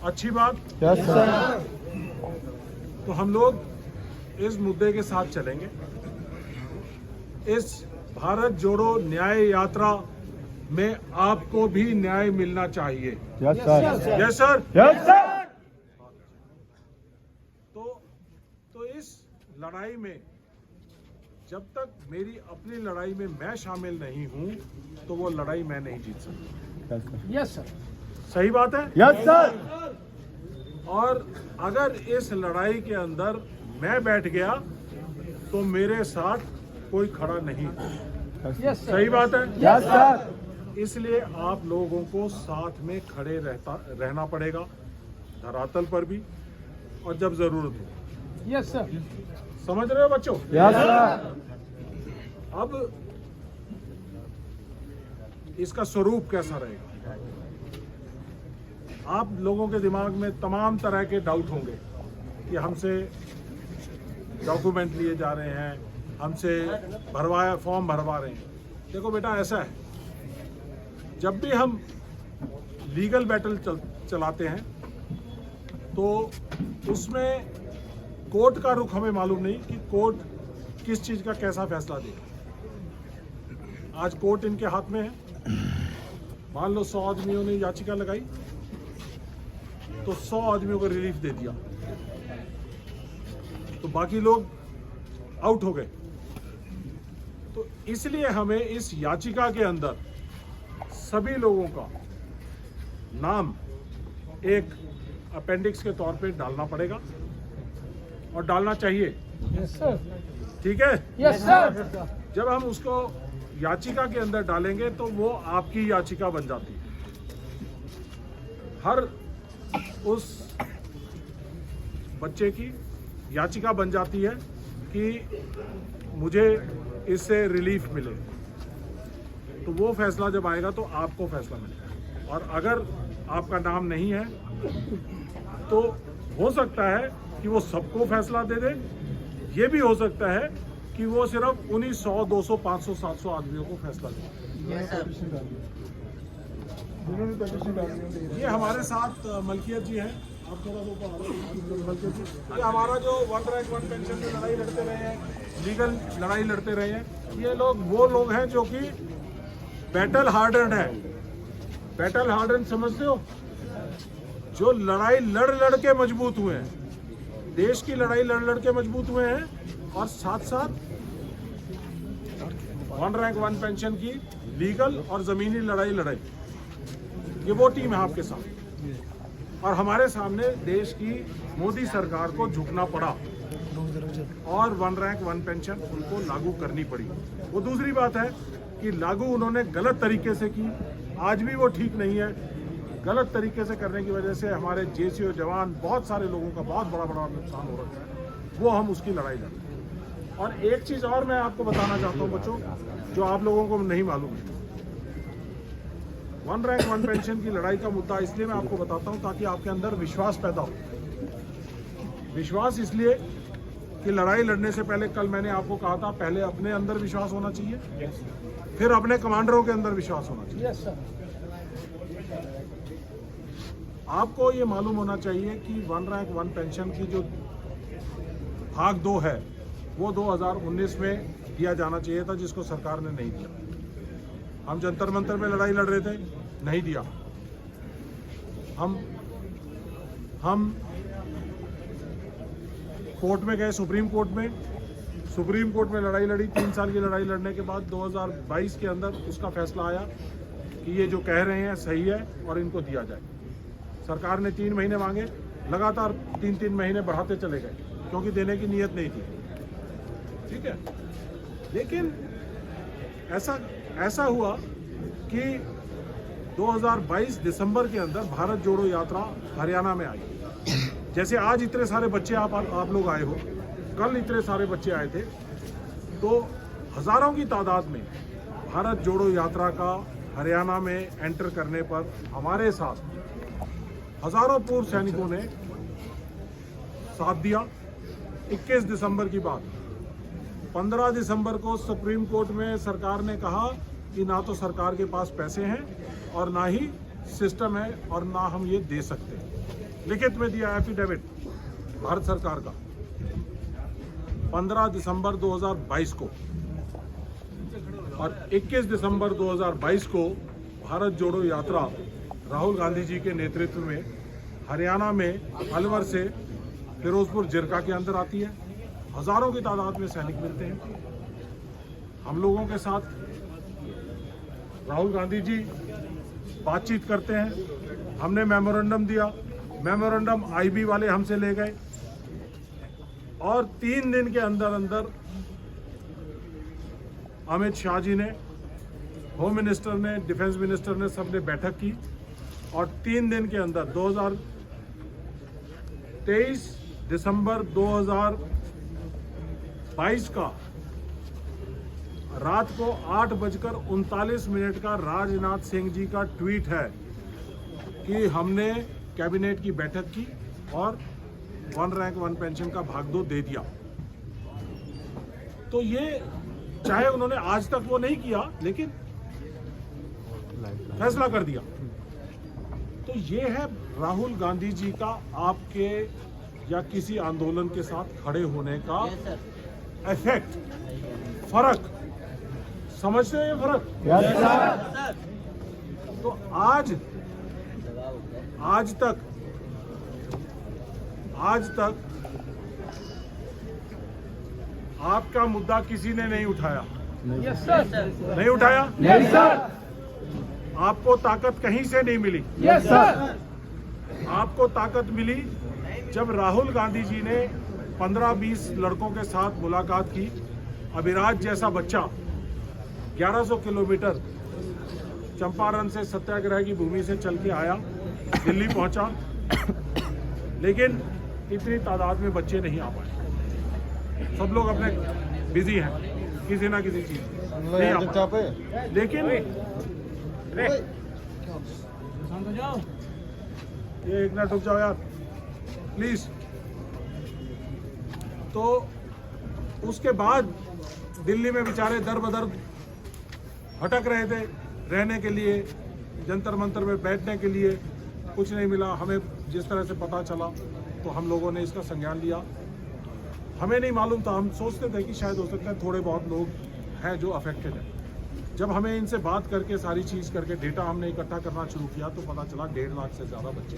अच्छी बात। Yes sir. तो हम लोग इस मुद्दे के साथ चलेंगे। इस भारत जोड़ो न्याय यात्रा में आपको भी न्याय मिलना चाहिए। Yes sir. Yes sir. Yes sir. तो इस लड़ाई में जब तक मेरी अपनी लड़ाई में मैं शामिल नहीं हूं तो वो लड़ाई मैं नहीं जीत सकता। Yes sir. सही बात है। Yes sir. और अगर इस लड़ाई के अंदर मैं बैठ गया तो मेरे साथ कोई खड़ा नहीं। यस सही बात है। Yes sir. इसलिए आप लोगों को साथ में खड़े रहना पड़ेगा, धरातल पर भी और जब जरूरत हो। Yes sir. समझ रहे हो बच्चों? Yes sir. अब इसका स्वरूप कैसा रहेगा? आप लोगों के दिमाग में तमाम तरह के डाउट होंगे कि हमसे डॉक्यूमेंट लिए जा रहे हैं, हमसे फॉर्म भरवा रहे हैं। देखो बेटा, ऐसा है, जब भी हम लीगल बैटल चलाते हैं तो उसमें कोर्ट का रुख हमें मालूम नहीं कि कोर्ट किस चीज़ का कैसा फैसला देगा। आज कोर्ट इनके हाथ में है। मान लो 100 आदमियों ने याचिका लगाई तो 100 आदमियों को रिलीफ दे दिया तो बाकी लोग आउट हो गए। तो इसलिए हमें इस याचिका के अंदर सभी लोगों का नाम एक अपेंडिक्स के तौर पे डालना पड़ेगा और डालना चाहिए। Yes sir. ठीक है। Yes sir. जब हम उसको याचिका के अंदर डालेंगे तो वो आपकी याचिका बन जाती है। हर उस बच्चे की याचिका बन जाती है कि मुझे इससे रिलीफ मिले। तो वो फैसला जब आएगा तो आपको फैसला मिलेगा। और अगर आपका नाम नहीं है तो हो सकता है कि वो सबको फैसला दे दे। ये भी हो सकता है कि वो सिर्फ उन्हीं 100, 200, 500, 700 आदमियों को फैसला दे। ये हमारे साथ मलकियत जी हैं। आप थोड़ा सा मलकियत जी, ये हमारा जो वन रैंक वन पेंशन में लड़ाई लड़ते रहे हैं, लीगल लड़ाई लड़ते रहे हैं, ये लोग वो लोग हैं जो कि बैटल हार्डन है। बैटल हार्डन समझते हो? जो लड़ाई लड़ के मजबूत हुए हैं, देश की लड़ाई लड़ के मजबूत हुए हैं और साथ साथ वन रैंक वन पेंशन की लीगल और जमीनी लड़ाई। ये वो टीम है आपके साथ। और हमारे सामने देश की मोदी सरकार को झुकना पड़ा और वन रैंक वन पेंशन उनको लागू करनी पड़ी। वो दूसरी बात है कि लागू उन्होंने गलत तरीके से की। आज भी वो ठीक नहीं है। गलत तरीके से करने की वजह से हमारे जेसीओ जवान, बहुत सारे लोगों का बहुत बड़ा नुकसान हो रहा है। वो हम उसकी लड़ाई लड़ते हैं। और एक चीज़ और मैं आपको बताना चाहता हूँ बच्चों, जो आप लोगों को नहीं मालूम है। वन रैंक वन पेंशन की लड़ाई का मुद्दा इसलिए मैं आपको बताता हूँ ताकि आपके अंदर विश्वास पैदा हो। विश्वास इसलिए कि लड़ाई लड़ने से पहले, कल मैंने आपको कहा था, पहले अपने अंदर विश्वास होना चाहिए, फिर अपने कमांडरों के अंदर विश्वास होना चाहिए। Yes sir. आपको ये मालूम होना चाहिए कि वन रैंक वन पेंशन की जो भाग 2 है वो 2019 में दिया जाना चाहिए था, जिसको सरकार ने नहीं दिया। हम जंतर मंतर में लड़ाई लड़ रहे थे, नहीं दिया। हम कोर्ट में गए, सुप्रीम कोर्ट में लड़ाई लड़ी। 3 साल की लड़ाई लड़ने के बाद 2022 के अंदर उसका फैसला आया कि ये जो कह रहे हैं सही है और इनको दिया जाए। सरकार ने 3 महीने मांगे, लगातार 3-3 महीने बढ़ाते चले गए क्योंकि देने की नीयत नहीं थी। ठीक है, लेकिन ऐसा हुआ कि 2022 दिसंबर के अंदर भारत जोड़ो यात्रा हरियाणा में आई। जैसे आज इतने सारे बच्चे आप लोग आए हो, कल इतने सारे बच्चे आए थे, तो हजारों की तादाद में भारत जोड़ो यात्रा का हरियाणा में एंटर करने पर हमारे साथ हजारों पूर्व सैनिकों ने साथ दिया। 21 दिसंबर की बात। 15 दिसंबर को सुप्रीम कोर्ट में सरकार ने कहा कि ना तो सरकार के पास पैसे हैं और ना ही सिस्टम है और ना हम ये दे सकते हैं। लिखित में दिया एफिडेविट भारत सरकार का 15 दिसंबर 2022 को, और 21 दिसंबर 2022 को भारत जोड़ो यात्रा राहुल गांधी जी के नेतृत्व में हरियाणा में अलवर से फिरोजपुर जिरका के अंदर आती है। हजारों की तादाद में सैनिक मिलते हैं हम लोगों के साथ। राहुल गांधी जी बातचीत करते हैं, हमने मेमोरेंडम दिया, मेमोरेंडम आईबी वाले हमसे ले गए, और 3 दिन के अंदर अंदर अमित शाह जी ने, होम मिनिस्टर ने, डिफेंस मिनिस्टर ने, सबने बैठक की, और 3 दिन के अंदर 23 दिसंबर 2022 का रात को 8:39 का राजनाथ सिंह जी का ट्वीट है कि हमने कैबिनेट की बैठक की और 1 रैंक 1 पेंशन का भाग 2 दे दिया। तो ये चाहे उन्होंने आज तक वो नहीं किया, लेकिन फैसला कर दिया। तो ये है राहुल गांधी जी का आपके या किसी आंदोलन के साथ खड़े होने का इफेक्ट, फर्क। समझते हो ये फर्क? तो आज तक आपका मुद्दा किसी ने नहीं उठाया। Yes sir. नहीं उठाया? Yes sir. आपको ताकत कहीं से नहीं मिली। Yes sir. आपको ताकत मिली जब राहुल गांधी जी ने 15-20 लड़कों के साथ मुलाकात की। अभिराज जैसा बच्चा 1100 किलोमीटर चंपारण से सत्याग्रह की भूमि से चल के आया, दिल्ली पहुंचा, लेकिन इतनी तादाद में बच्चे नहीं आ पाए। सब लोग अपने बिजी हैं किसी ना किसी चीज नहीं आ पाए। लेकिन ये एक मिनट रुक जाओ यार प्लीज। तो उसके बाद दिल्ली में बेचारे दर बदर भटक रहे थे रहने के लिए, जंतर मंतर में बैठने के लिए, कुछ नहीं मिला। हमें जिस तरह से पता चला तो हम लोगों ने इसका संज्ञान लिया। हमें नहीं मालूम था, हम सोचते थे कि शायद हो सकता है थोड़े बहुत लोग हैं जो अफेक्टेड हैं। जब हमें इनसे बात करके सारी चीज़ करके डेटा हमने इकट्ठा करना शुरू किया तो पता चला 1.5 लाख से ज़्यादा बच्चे